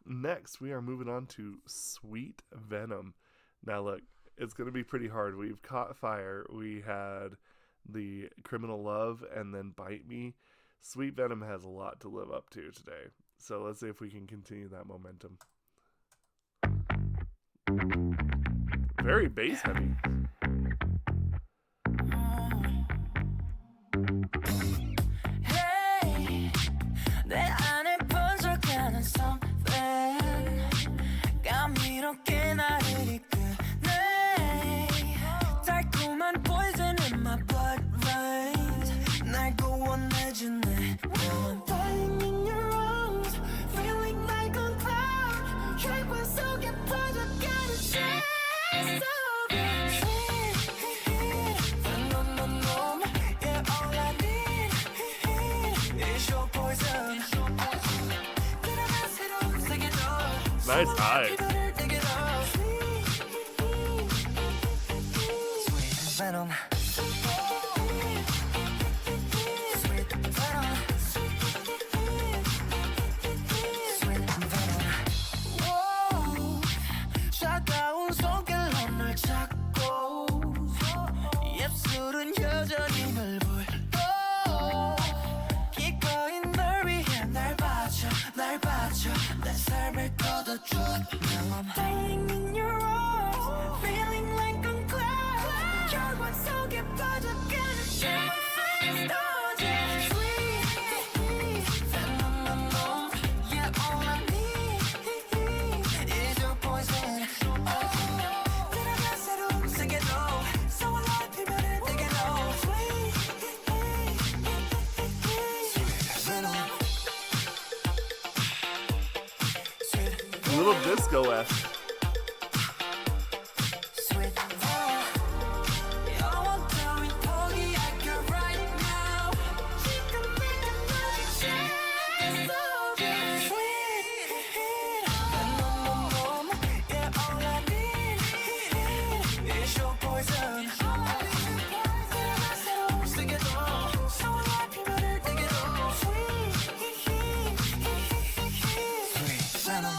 Next, we are moving on to Sweet Venom. Now, look, it's going to be pretty hard. We've caught fire. We had the Criminal Love and then Bite Me. Sweet Venom has a lot to live up to today. So let's see if we can continue that momentum. Very bass heavy. Hey, 내 안에 번져가는 something 감미롭게 나를 이끄네 달콤한 poison in my blood veins 날 구원해주네 Now I'm dying in your arms feeling like a cloud 혈관 속에 퍼져가는 chest of your sweet venom yeah all I need is your poison 들어가 새로운 세계로 Nice eyes. Sweet venom Sweet venom Sweet venom Whoa 차가운 손길로 널 잡고 입술은 여전히 널 불고 기꺼이 널 위해 날 바쳐 내 삶을 걷어줘 Now I'm dying in your arms feeling like a cloud 혈관 속에 빠져가는 Sweet venom yeah all I need is your poison 들어가 새로운 세계로 소원 피면을 떼게로 Sweet venom A little disco-esque. Sweet venom 영원 따윈 포기할게 right now 지금 내가 너를 찾았어 Sweet venom yeah all I need is your poison 들어가 새로운 세계로 소원할 피면을 떼게로 Sweet venom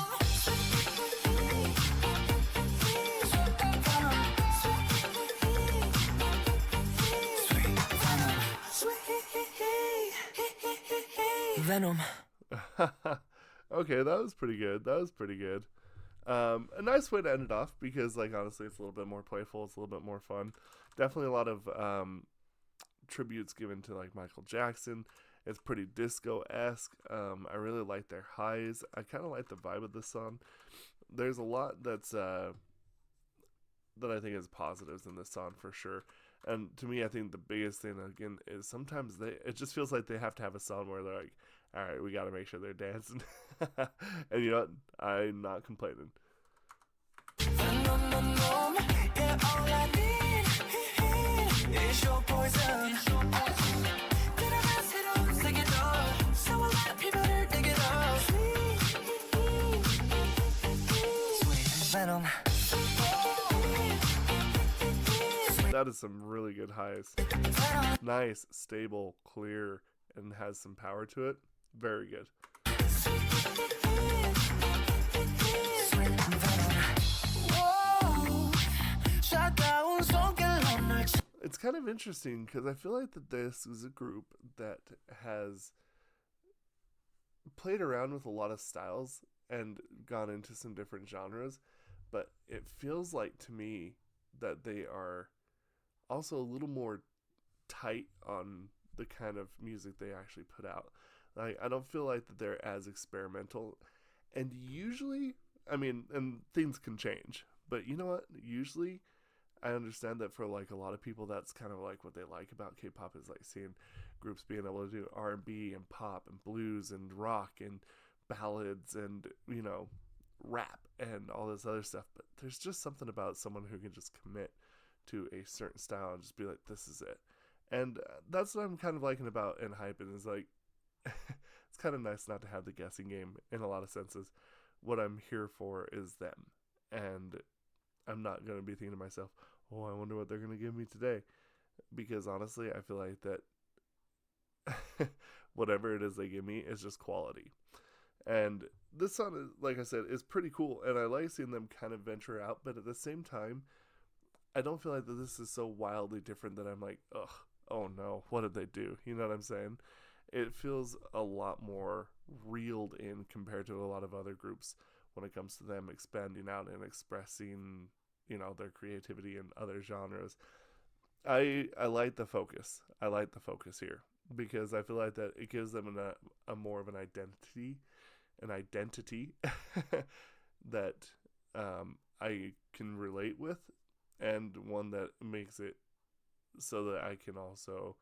Venom. Okay, that was pretty good. A nice way to end it off because, like, honestly, it's a little bit more playful. It's a little bit more fun. Definitely a lot of tributes given to, like, Michael Jackson. It's pretty disco-esque. I really like their highs. I kind of like the vibe of this song. There's a lot that I think is positives in this song for sure. And to me, I think the biggest thing again is sometimes it just feels like they have to have a song where they're like, all right, we got to make sure they're dancing. And you know what? I'm not complaining. Venom, yeah, all I need is your poison. 들어가 새로운 세계로 소원할 피부를 떼게로 Sweet venom. That is some really good highs. Nice, stable, clear, and has some power to it. Very good. It's kind of interesting because I feel like that this is a group that has played around with a lot of styles and gone into some different genres, but it feels like to me that they are also a little more tight on the kind of music they actually put out. Like, I don't feel like that they're as experimental. And usually, I mean, and things can change, but you know what? Usually, I understand that for like a lot of people, that's kind of like what they like about K-pop is like seeing groups being able to do R&B and pop and blues and rock and ballads and, you know, rap and all this other stuff. But there's just something about someone who can just commit to a certain style and just be like, this is it. And that's what I'm kind of liking about ENHYPHEN is like, it's kind of nice not to have the guessing game in a lot of senses. What I'm here for is them. And I'm not going to be thinking to myself, oh, I wonder what they're going to give me today. Because honestly, I feel like that whatever it is they give me is just quality. And this song, like I said, is pretty cool, and I like seeing them kind of venture out. But at the same time, I don't feel like that this is so wildly different that I'm like, ugh, oh no, what did they do? You know what I'm saying? It feels a lot more reeled in compared to a lot of other groups when it comes to them expanding out and expressing, their creativity in other genres. I like the focus. I like the focus here because I feel like that it gives them a more of an identity that I can relate with, and one that makes it so that I can also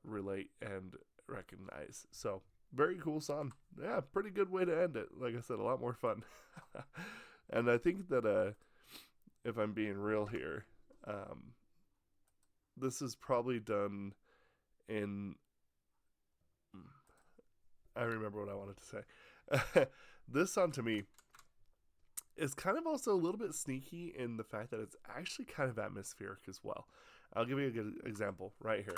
relate and recognize. So, very cool song. Yeah, pretty good way to end it. Like I said, a lot more fun. And I think that if I'm being real here, this is probably done in. I remember what I wanted to say. This song to me is kind of also a little bit sneaky in the fact that it's actually kind of atmospheric as well. I'll give you a good example right here.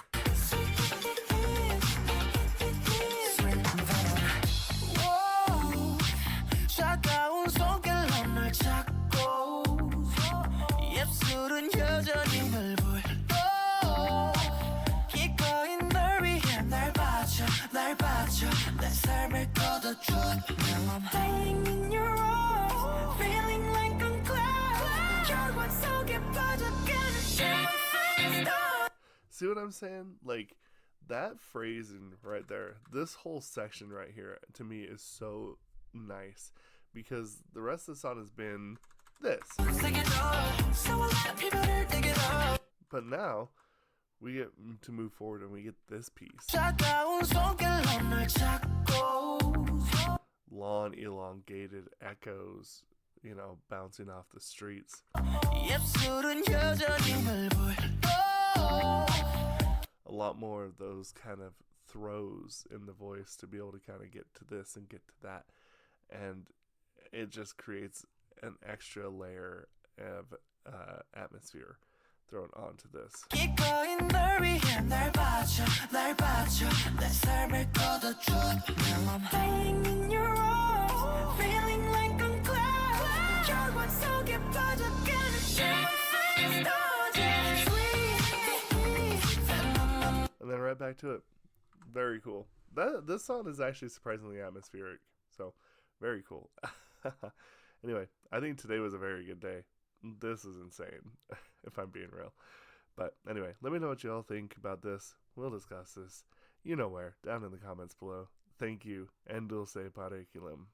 See what I'm saying? Like, that phrasing right there, this whole section right here, to me is so nice because the rest of the song has been this. But now we get to move forward and we get this piece. Long, elongated echoes, bouncing off the streets. A lot more of those kind of throws in the voice to be able to kind of get to this and get to that. And it just creates an extra layer of atmosphere thrown onto this. And then right back to it. Very cool. This song is actually surprisingly atmospheric. So, very cool. Anyway, I think today was a very good day. This is insane, if I'm being real. But anyway, let me know what you all think about this. We'll discuss this. You know where, down in the comments below. Thank you, and dulce pareculum.